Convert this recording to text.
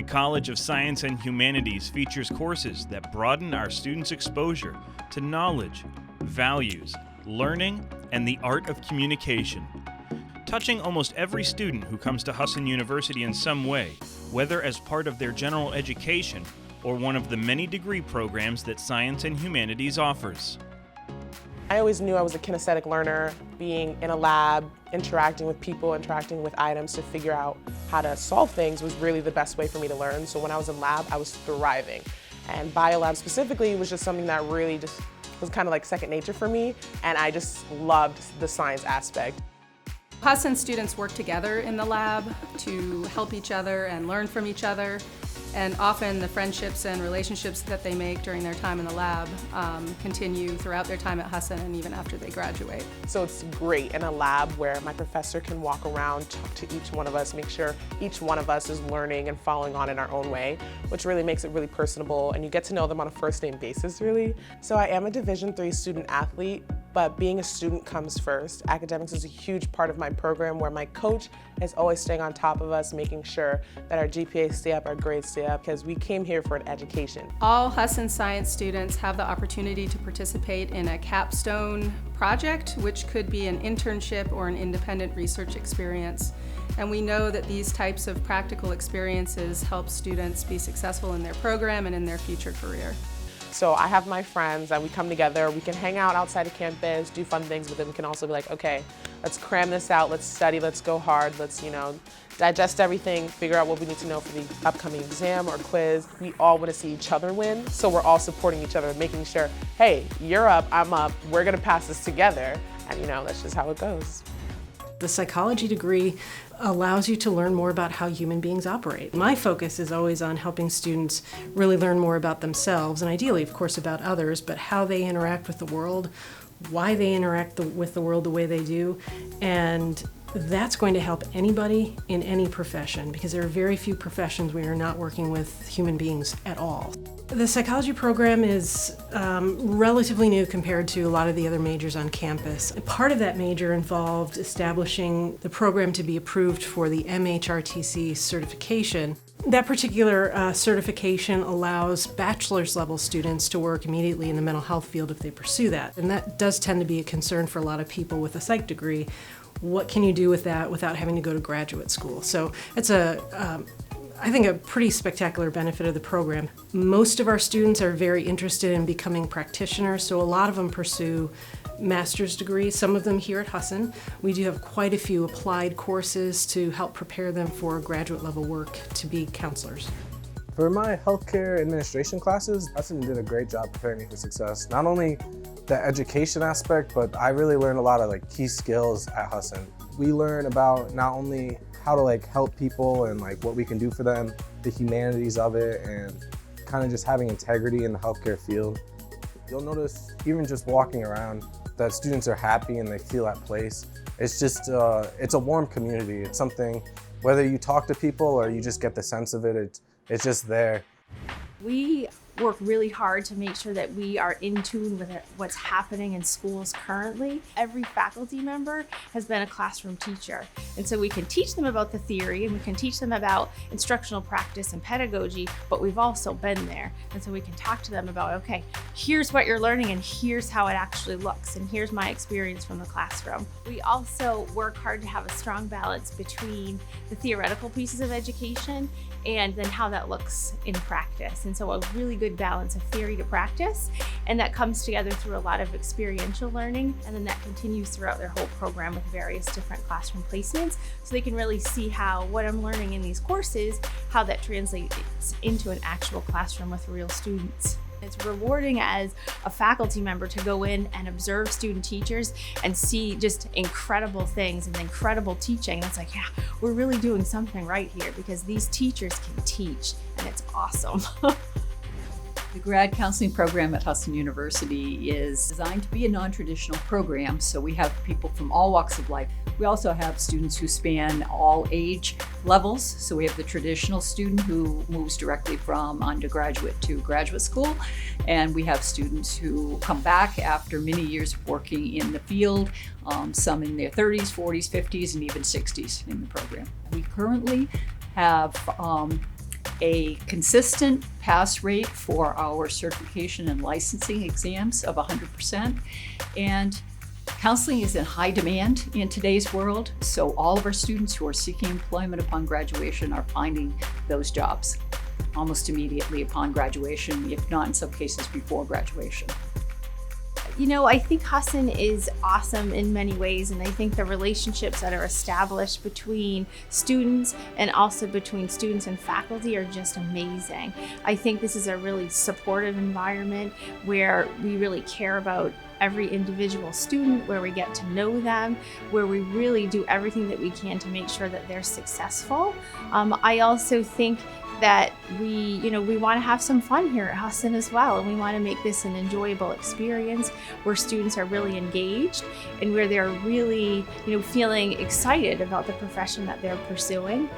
College of Science and Humanities features courses that broaden our students' exposure to knowledge, values, learning, and the art of communication. Touching almost every student who comes to Husson University in some way, whether as part of their general education or one of the many degree programs that Science and Humanities offers. I always knew I was a kinesthetic learner. Being in a lab, interacting with people, interacting with items to figure out how to solve things was really the best way for me to learn. So when I was in lab, I was thriving. And biolab specifically was just something that really just was kind of like second nature for me. And I just loved the science aspect. Husson students work together in the lab to help each other and learn from each other. And often the friendships and relationships that they make during their time in the lab continue throughout their time at Husson and even after they graduate. So it's great in a lab where my professor can walk around, talk to each one of us, make sure each one of us is learning and following on in our own way, which really makes it really personable, and you get to know them on a first-name basis, really. So I am a Division III student athlete, but being a student comes first. Academics is a huge part of my program where my coach is always staying on top of us, making sure that our GPAs stay up, our grades stay up, because we came here for an education. All Husson Science students have the opportunity to participate in a Capstone Project, which could be an internship or an independent research experience. And we know that these types of practical experiences help students be successful in their program and in their future career. So I have my friends and we come together, we can hang out outside of campus, do fun things, but then we can also be like, okay, let's cram this out, let's study, let's go hard, let's, digest everything, figure out what we need to know for the upcoming exam or quiz. We all want to see each other win, so we're all supporting each other, making sure, hey, you're up, I'm up, we're gonna pass this together, and that's just how it goes. The psychology degree allows you to learn more about how human beings operate. My focus is always on helping students really learn more about themselves, and ideally, of course, about others, but how they interact with the world, why they interact with the world the way they do, and that's going to help anybody in any profession, because there are very few professions where you're not working with human beings at all. The psychology program is relatively new compared to a lot of the other majors on campus. Part of that major involved establishing the program to be approved for the MHRTC certification. That particular certification allows bachelor's level students to work immediately in the mental health field if they pursue that. And that does tend to be a concern for a lot of people with a psych degree. What can you do with that without having to go to graduate school? So it's I think a pretty spectacular benefit of the program. Most of our students are very interested in becoming practitioners, so a lot of them pursue master's degrees, some of them here at Husson. We do have quite a few applied courses to help prepare them for graduate level work to be counselors. For my healthcare administration classes, Husson did a great job preparing me for success. Not only the education aspect, but I really learned a lot of key skills at Husson. We learn about not only how to help people and what we can do for them, the humanities of it, and kind of just having integrity in the healthcare field. You'll notice even just walking around that students are happy and they feel at place. It's just, it's a warm community. It's something, whether you talk to people or you just get the sense of it, it's just there. We work really hard to make sure that we are in tune with what's happening in schools currently. Every faculty member has been a classroom teacher, and so we can teach them about the theory and we can teach them about instructional practice and pedagogy, but we've also been there, and so we can talk to them about, okay, here's what you're learning and here's how it actually looks, and here's my experience from the classroom. We also work hard to have a strong balance between the theoretical pieces of education and then how that looks in practice. And so a really good balance of theory to practice, and that comes together through a lot of experiential learning, and then that continues throughout their whole program with various different classroom placements, so they can really see how what I'm learning in these courses, how that translates into an actual classroom with real students. It's rewarding as a faculty member to go in and observe student teachers and see just incredible things and incredible teaching. It's like, yeah, we're really doing something right here because these teachers can teach, and it's awesome. The grad counseling program at Husson University is designed to be a non-traditional program, so we have people from all walks of life. We also have students who span all age levels, so we have the traditional student who moves directly from undergraduate to graduate school, and we have students who come back after many years of working in the field, some in their 30s, 40s, 50s, and even 60s in the program. We currently have a consistent pass rate for our certification and licensing exams of 100%. And counseling is in high demand in today's world, so all of our students who are seeking employment upon graduation are finding those jobs almost immediately upon graduation, if not in some cases before graduation. You know, I think Husson is awesome in many ways, and I think the relationships that are established between students and also between students and faculty are just amazing. I think this is a really supportive environment where we really care about every individual student, where we get to know them, where we really do everything that we can to make sure that they're successful. I also think that we want to have some fun here at Husson as well, and we want to make this an enjoyable experience where students are really engaged and where they're really, feeling excited about the profession that they're pursuing.